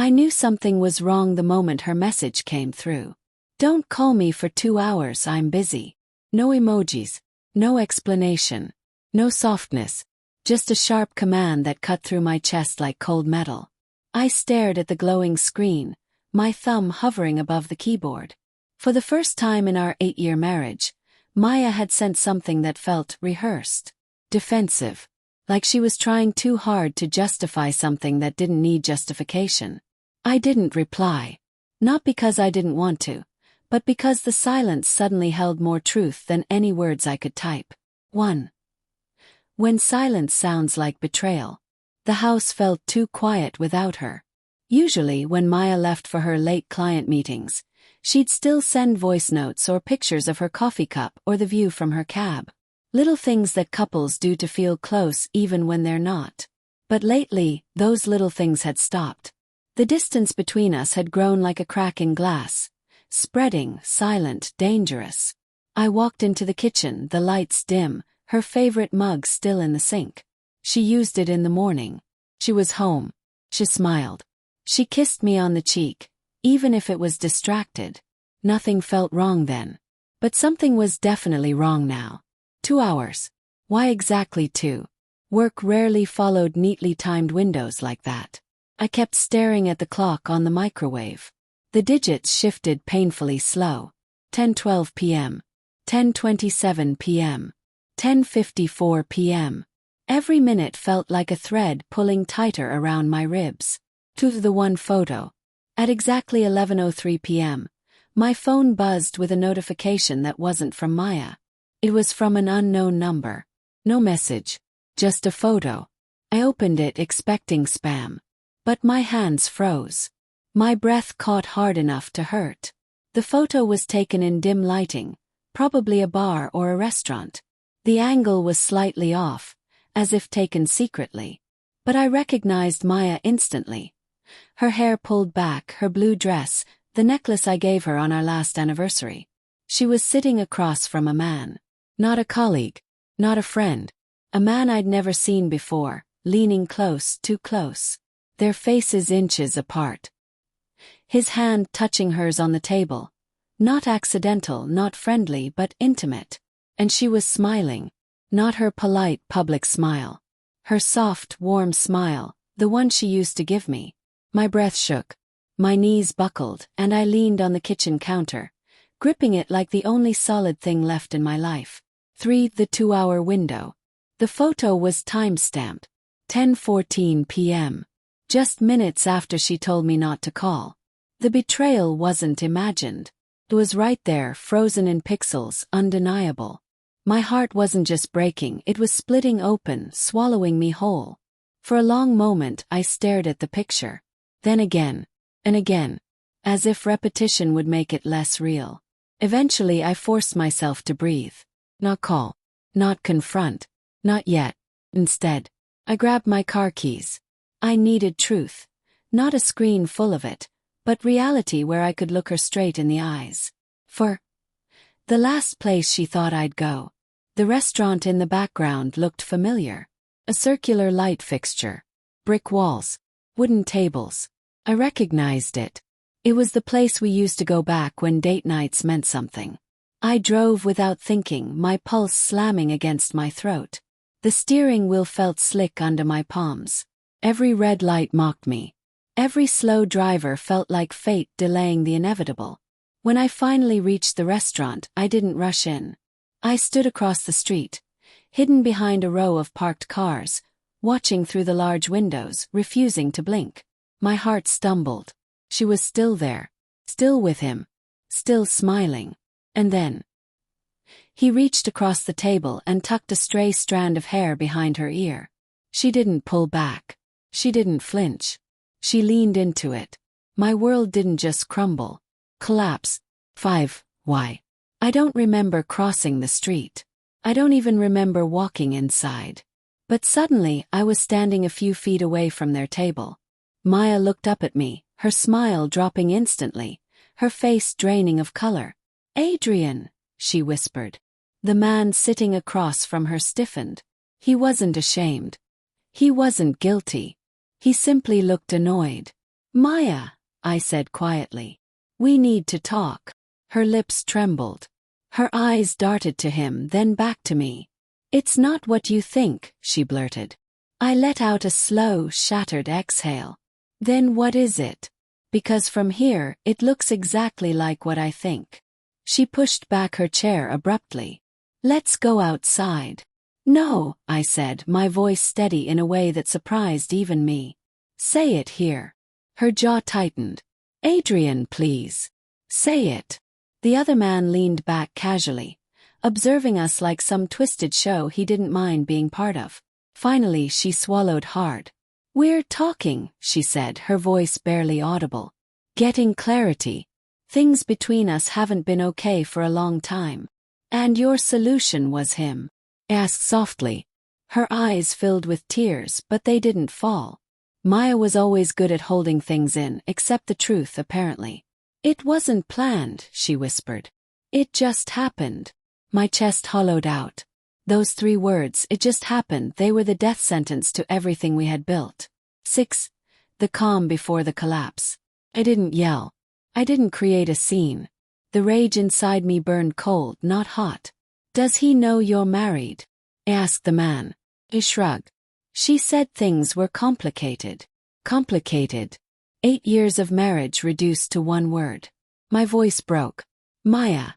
I knew something was wrong the moment her message came through. Don't call me for 2 hours, I'm busy. No emojis, no explanation, no softness, just a sharp command that cut through my chest like cold metal. I stared at the glowing screen, my thumb hovering above the keyboard. For the first time in our 8-year marriage, Maya had sent something that felt rehearsed, defensive, like she was trying too hard to justify something that didn't need justification. I didn't reply. Not because I didn't want to, but because the silence suddenly held more truth than any words I could type. 1. When silence sounds like betrayal. The house felt too quiet without her. Usually when Maya left for her late client meetings, she'd still send voice notes or pictures of her coffee cup or the view from her cab. Little things that couples do to feel close even when they're not. But lately, those little things had stopped. The distance between us had grown like a crack in glass, spreading, silent, dangerous. I walked into the kitchen, the lights dim, her favorite mug still in the sink. She used it in the morning. She was home. She smiled. She kissed me on the cheek, even if it was distracted. Nothing felt wrong then. But something was definitely wrong now. 2 hours. Why exactly 2? Work rarely followed neatly timed windows like that. I kept staring at the clock on the microwave. The digits shifted painfully slow. 10:12 p.m. 10:27 p.m. 10:54 p.m. Every minute felt like a thread pulling tighter around my ribs. To the one photo. At exactly 11:03 p.m., my phone buzzed with a notification that wasn't from Maya. It was from an unknown number. No message. Just a photo. I opened it expecting spam. But my hands froze. My breath caught hard enough to hurt. The photo was taken in dim lighting, probably a bar or a restaurant. The angle was slightly off, as if taken secretly. But I recognized Maya instantly. Her hair pulled back, her blue dress, the necklace I gave her on our last anniversary. She was sitting across from a man. Not a colleague, not a friend. A man I'd never seen before, leaning close, too close. Their faces inches apart. His hand touching hers on the table. Not accidental, not friendly, but intimate. And she was smiling. Not her polite public smile. Her soft, warm smile, the one she used to give me. My breath shook. My knees buckled, and I leaned on the kitchen counter, gripping it like the only solid thing left in my life. 3. The 2-hour window. The photo was time-stamped. 10:14 p.m. Just minutes after she told me not to call. The betrayal wasn't imagined. It was right there, frozen in pixels, undeniable. My heart wasn't just breaking, it was splitting open, swallowing me whole. For a long moment I stared at the picture. Then again. And again. As if repetition would make it less real. Eventually I forced myself to breathe. Not call. Not confront. Not yet. Instead, I grabbed my car keys. I needed truth. Not a screen full of it, but reality where I could look her straight in the eyes. For the last place she thought I'd go. The restaurant in the background looked familiar. A circular light fixture. Brick walls. Wooden tables. I recognized it. It was the place we used to go back when date nights meant something. I drove without thinking, my pulse slamming against my throat. The steering wheel felt slick under my palms. Every red light mocked me. Every slow driver felt like fate delaying the inevitable. When I finally reached the restaurant, I didn't rush in. I stood across the street, hidden behind a row of parked cars, watching through the large windows, refusing to blink. My heart stumbled. She was still there, still with him, still smiling. And then he reached across the table and tucked a stray strand of hair behind her ear. She didn't pull back. She didn't flinch. She leaned into it. My world didn't just crumble, collapse. 5. Why? I don't remember crossing the street. I don't even remember walking inside. But suddenly I was standing a few feet away from their table. Maya looked up at me, her smile dropping instantly, her face draining of color. "Adrian," she whispered. The man sitting across from her stiffened. He wasn't ashamed. He wasn't guilty. He simply looked annoyed. Maya, I said quietly. We need to talk. Her lips trembled. Her eyes darted to him, then back to me. It's not what you think, she blurted. I let out a slow, shattered exhale. Then what is it? Because from here, it looks exactly like what I think. She pushed back her chair abruptly. Let's go outside. No, I said, my voice steady in a way that surprised even me. Say it here. Her jaw tightened. Adrian, please. Say it. The other man leaned back casually, observing us like some twisted show he didn't mind being part of. Finally, she swallowed hard. We're talking, she said, her voice barely audible. Getting clarity. Things between us haven't been okay for a long time. And your solution was him? Asked softly. Her eyes filled with tears, but they didn't fall. Maya was always good at holding things in, except the truth, apparently. It wasn't planned, she whispered. It just happened. My chest hollowed out. Those 3 words, it just happened, they were the death sentence to everything we had built. 6. The calm before the collapse. I didn't yell. I didn't create a scene. The rage inside me burned cold, not hot. Does he know you're married? Asked the man. I shrugged. She said things were complicated. Complicated. 8 years of marriage reduced to 1 word. My voice broke. Maya,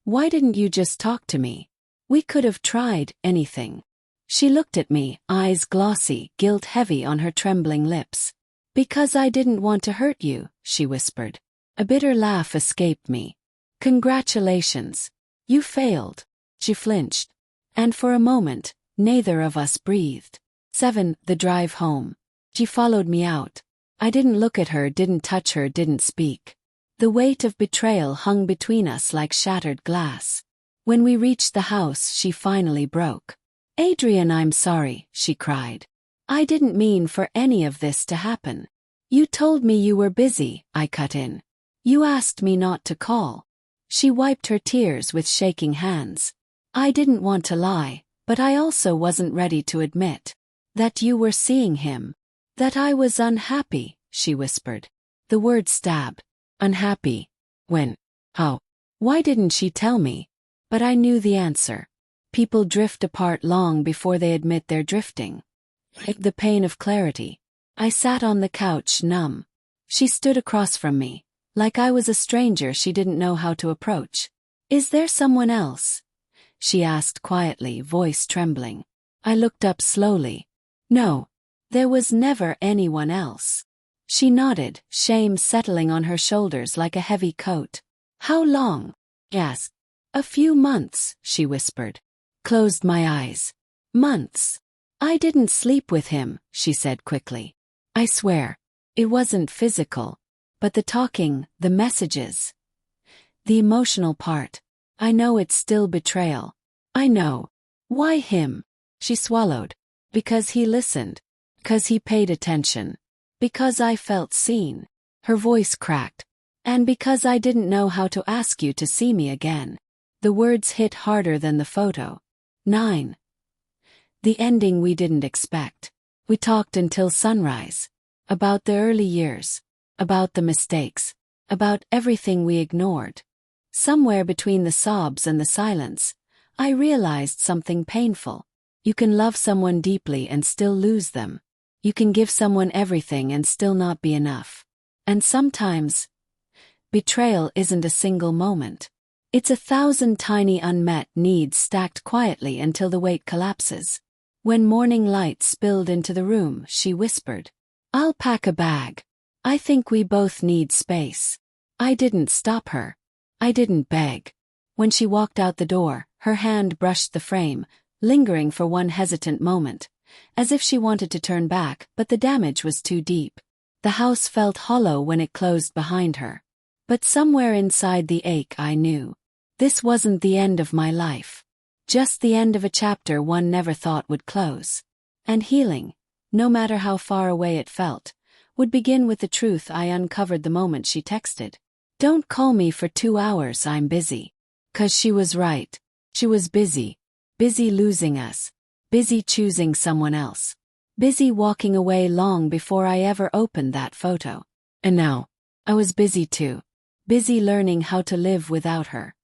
why didn't you just talk to me? We could have tried anything. She looked at me, eyes glossy, guilt heavy on her trembling lips. Because I didn't want to hurt you, she whispered. A bitter laugh escaped me. Congratulations. You failed. She flinched. And for a moment, neither of us breathed. 7. The drive home. She followed me out. I didn't look at her, didn't touch her, didn't speak. The weight of betrayal hung between us like shattered glass. When we reached the house, she finally broke. Adrian, I'm sorry, she cried. I didn't mean for any of this to happen. You told me you were busy, I cut in. You asked me not to call. She wiped her tears with shaking hands. I didn't want to lie, but I also wasn't ready to admit that you were seeing him. That I was unhappy, she whispered. The word stabbed. Unhappy. When? How? Why didn't she tell me? But I knew the answer. People drift apart long before they admit they're drifting. The pain of clarity. I sat on the couch, numb. She stood across from me, like I was a stranger she didn't know how to approach. Is there someone else? She asked quietly, voice trembling. I looked up slowly. No, there was never anyone else. She nodded, shame settling on her shoulders like a heavy coat. How long? I asked. A few months, she whispered. Closed my eyes. Months. I didn't sleep with him, she said quickly. I swear. It wasn't physical. But the talking, the messages. The emotional part. I know it's still betrayal. I know. Why him? She swallowed. Because he listened. Because he paid attention. Because I felt seen. Her voice cracked. And because I didn't know how to ask you to see me again. The words hit harder than the photo. 9. The ending we didn't expect. We talked until sunrise. About the early years. About the mistakes. About everything we ignored. Somewhere between the sobs and the silence, I realized something painful. You can love someone deeply and still lose them. You can give someone everything and still not be enough. And sometimes, betrayal isn't a single moment. It's 1,000 tiny unmet needs stacked quietly until the weight collapses. When morning light spilled into the room, she whispered, I'll pack a bag. I think we both need space. I didn't stop her. I didn't beg. When she walked out the door, her hand brushed the frame, lingering for one hesitant moment, as if she wanted to turn back, but the damage was too deep. The house felt hollow when it closed behind her. But somewhere inside the ache I knew. This wasn't the end of my life. Just the end of a chapter one never thought would close. And healing, no matter how far away it felt, would begin with the truth I uncovered the moment she texted. Don't call me for 2 hours, I'm busy. 'Cause she was right. She was busy. Busy losing us. Busy choosing someone else. Busy walking away long before I ever opened that photo. And now, I was busy too. Busy learning how to live without her.